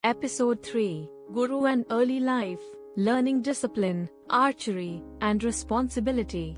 Episode 3, Guru and Early Life, Learning Discipline, Archery, and Responsibility.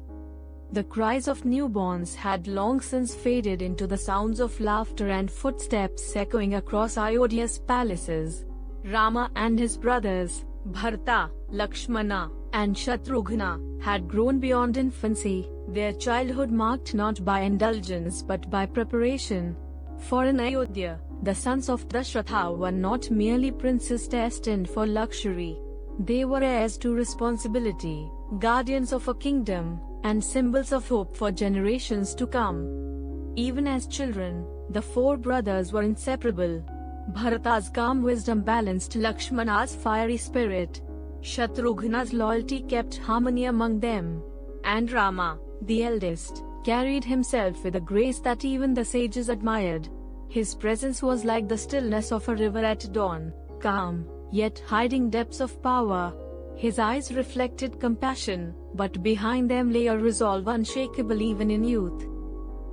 The cries of newborns had long since faded into the sounds of laughter and footsteps echoing across Ayodhya's palaces. Rama and his brothers, Bharata, Lakshmana, and Shatrughna, had grown beyond infancy, their childhood marked not by indulgence but by preparation. For in Ayodhya, the sons of Dashratha were not merely princes destined for luxury. They were heirs to responsibility, guardians of a kingdom, and symbols of hope for generations to come. Even as children, the four brothers were inseparable. Bharata's calm wisdom balanced Lakshmana's fiery spirit. Shatrughna's loyalty kept harmony among them. And Rama, the eldest, carried himself with a grace that even the sages admired. His presence was like the stillness of a river at dawn, calm, yet hiding depths of power. His eyes reflected compassion, but behind them lay a resolve unshakable even in youth.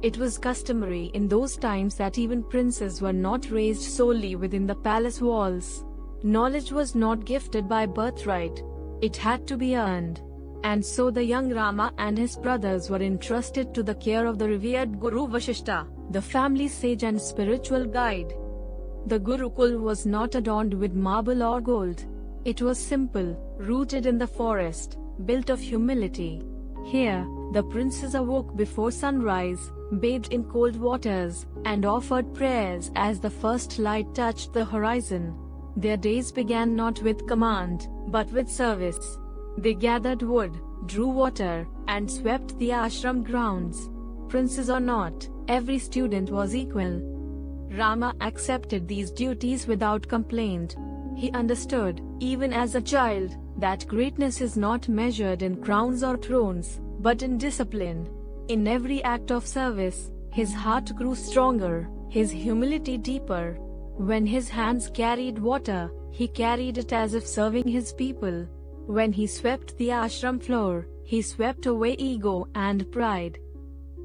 It was customary in those times that even princes were not raised solely within the palace walls. Knowledge was not gifted by birthright. It had to be earned. And so the young Rama and his brothers were entrusted to the care of the revered Guru Vasishtha, the family's sage and spiritual guide. The Gurukul was not adorned with marble or gold. It was simple, rooted in the forest, built of humility. Here, the princes awoke before sunrise, bathed in cold waters, and offered prayers as the first light touched the horizon. Their days began not with command, but with service. They gathered wood, drew water, and swept the ashram grounds. Princes or not, every student was equal. Rama accepted these duties without complaint. He understood, even as a child, that greatness is not measured in crowns or thrones, but in discipline. In every act of service, his heart grew stronger, his humility deeper. When his hands carried water, he carried it as if serving his people. When he swept the ashram floor, he swept away ego and pride.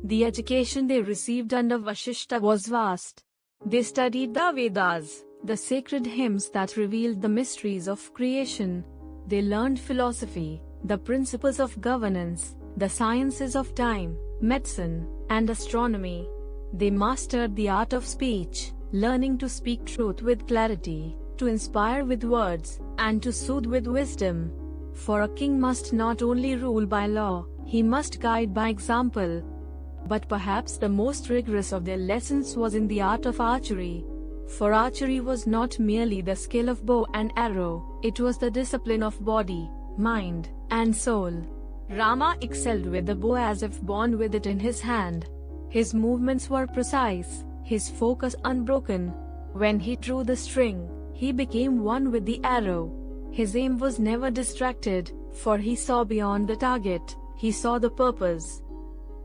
The education they received under Vasishtha was vast. They studied the Vedas, the sacred hymns that revealed the mysteries of creation. They learned philosophy, the principles of governance, the sciences of time, medicine, and astronomy. They mastered the art of speech, learning to speak truth with clarity, to inspire with words, and to soothe with wisdom. For a king must not only rule by law, he must guide by example. But perhaps the most rigorous of their lessons was in the art of archery. For archery was not merely the skill of bow and arrow, it was the discipline of body, mind, and soul. Rama excelled with the bow as if born with it in his hand. His movements were precise, his focus unbroken. When he drew the string, he became one with the arrow. His aim was never distracted, for he saw beyond the target, he saw the purpose.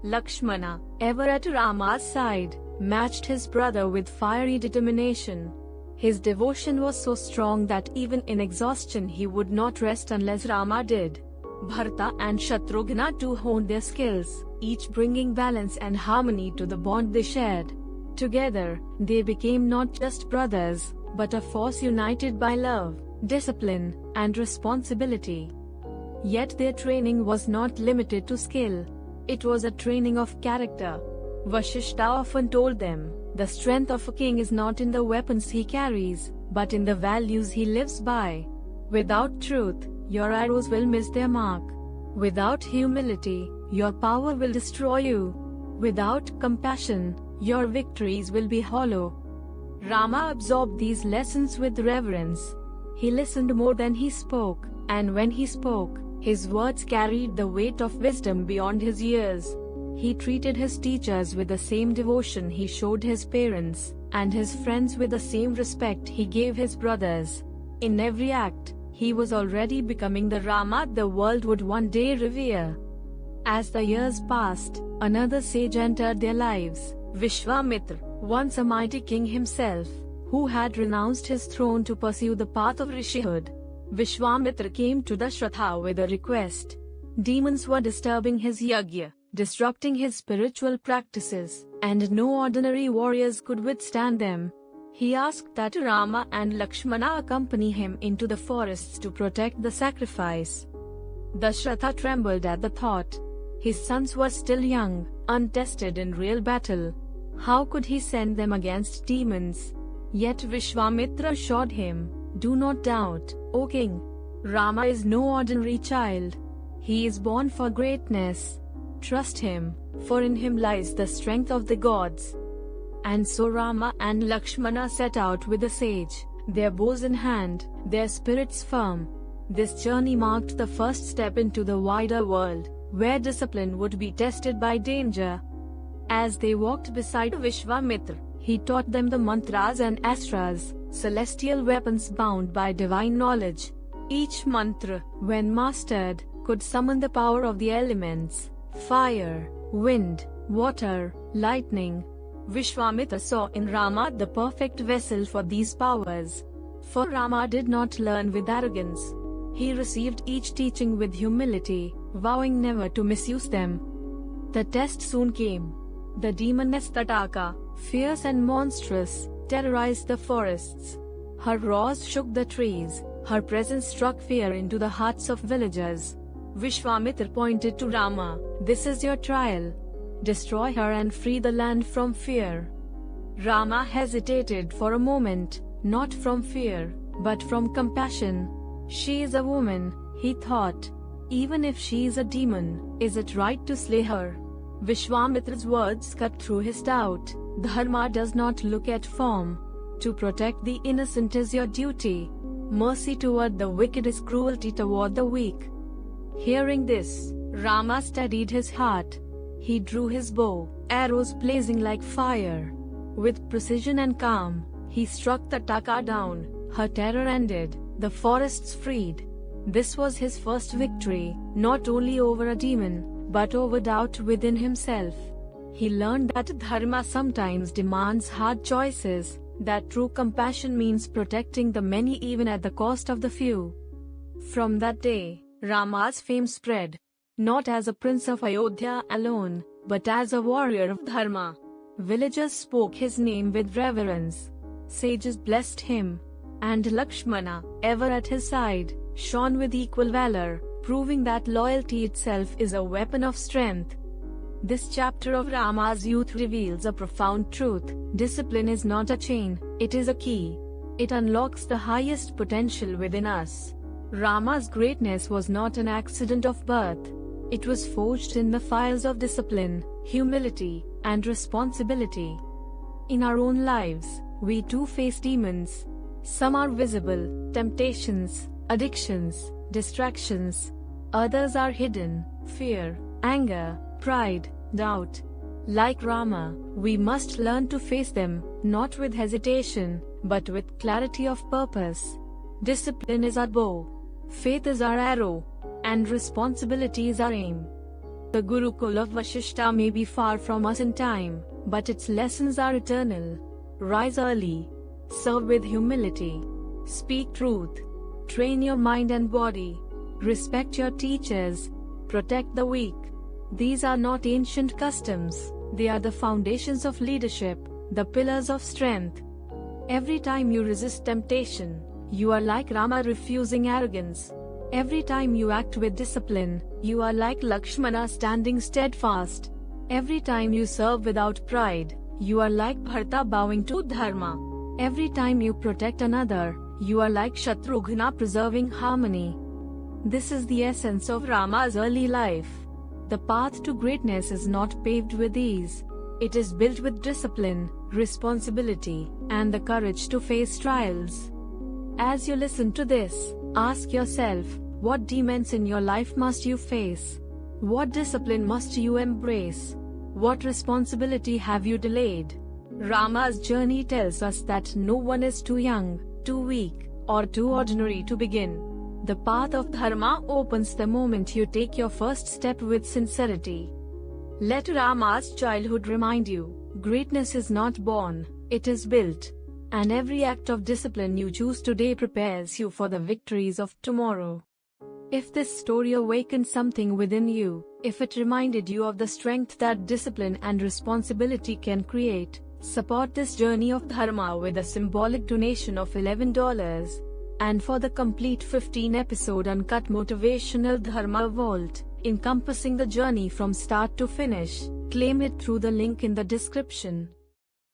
Lakshmana, ever at Rama's side, matched his brother with fiery determination. His devotion was so strong that even in exhaustion he would not rest unless Rama did. Bharata and Shatrughna too honed their skills, each bringing balance and harmony to the bond they shared. Together, they became not just brothers, but a force united by love, discipline, and responsibility. Yet their training was not limited to skill. It was a training of character. Vasishtha often told them, the strength of a king is not in the weapons he carries, but in the values he lives by. Without truth, your arrows will miss their mark. Without humility, your power will destroy you. Without compassion, your victories will be hollow. Rama absorbed these lessons with reverence. He listened more than he spoke, and when he spoke, his words carried the weight of wisdom beyond his years. He treated his teachers with the same devotion he showed his parents, and his friends with the same respect he gave his brothers. In every act, he was already becoming the Rama the world would one day revere. As the years passed, another sage entered their lives, Vishwamitra, once a mighty king himself, who had renounced his throne to pursue the path of rishihood. Vishwamitra came to Dashratha with a request. Demons were disturbing his yajna, disrupting his spiritual practices, and no ordinary warriors could withstand them. He asked that Rama and Lakshmana accompany him into the forests to protect the sacrifice. Dashratha trembled at the thought. His sons were still young, untested in real battle. How could he send them against demons? Yet Vishwamitra assured him, "Do not doubt, O king. Rama is no ordinary child. He is born for greatness. Trust him, for in him lies the strength of the gods." And so Rama and Lakshmana set out with the sage, their bows in hand, their spirits firm. This journey marked the first step into the wider world, where discipline would be tested by danger. As they walked beside Vishwamitra, he taught them the mantras and astras, celestial weapons bound by divine knowledge. Each mantra, when mastered, could summon the power of the elements: fire, wind, water, lightning. Vishwamitra saw in Rama the perfect vessel for these powers. For Rama did not learn with arrogance. He received each teaching with humility, vowing never to misuse them. The test soon came. The demoness Tataka, fierce and monstrous, terrorized the forests. Her roars shook the trees, her presence struck fear into the hearts of villagers. Vishwamitra pointed to Rama, "This is your trial. Destroy her and free the land from fear." Rama hesitated for a moment, not from fear, but from compassion. She is a woman, he thought. Even if she is a demon, is it right to slay her? Vishwamitra's words cut through his doubt. Dharma does not look at form. To protect the innocent is your duty. Mercy toward the wicked is cruelty toward the weak. Hearing this, Rama steadied his heart. He drew his bow, arrows blazing like fire. With precision and calm, he struck the Taka down. Her terror ended, the forests freed. This was his first victory, not only over a demon, but over doubt within himself. He learned that dharma sometimes demands hard choices, that true compassion means protecting the many even at the cost of the few. From that day, Rama's fame spread, not as a prince of Ayodhya alone, but as a warrior of dharma. Villagers spoke his name with reverence. Sages blessed him. And Lakshmana, ever at his side, shone with equal valor, proving that loyalty itself is a weapon of strength. This chapter of Rama's youth reveals a profound truth. Discipline is not a chain, it is a key. It unlocks the highest potential within us. Rama's greatness was not an accident of birth. It was forged in the fires of discipline, humility, and responsibility. In our own lives, we too face demons. Some are visible, temptations, addictions, distractions. Others are hidden, fear, anger, pride, doubt. Like Rama, we must learn to face them, not with hesitation, but with clarity of purpose. Discipline is our bow, faith is our arrow, and responsibility is our aim. The Gurukul of Vashishta may be far from us in time, but its lessons are eternal. Rise early, serve with humility, speak truth, train your mind and body, respect your teachers, protect the weak. These are not ancient customs, they are the foundations of leadership, the pillars of strength. Every time you resist temptation, you are like Rama refusing arrogance. Every time you act with discipline, you are like Lakshmana standing steadfast. Every time you serve without pride, you are like Bharata bowing to dharma. Every time you protect another, you are like Shatrughna preserving harmony. This is the essence of Rama's early life. The path to greatness is not paved with ease. It is built with discipline, responsibility, and the courage to face trials. As you listen to this, ask yourself, what demons in your life must you face? What discipline must you embrace? What responsibility have you delayed? Rama's journey tells us that no one is too young, too weak, or too ordinary to begin. The path of dharma opens the moment you take your first step with sincerity. Let Rama's childhood remind you, greatness is not born, it is built. And every act of discipline you choose today prepares you for the victories of tomorrow. If this story awakened something within you, if it reminded you of the strength that discipline and responsibility can create, Support this journey of Dharma with a symbolic donation of $11. And for the complete 15-episode uncut motivational Dharma Vault, encompassing the journey from start to finish, claim it through the link in the description.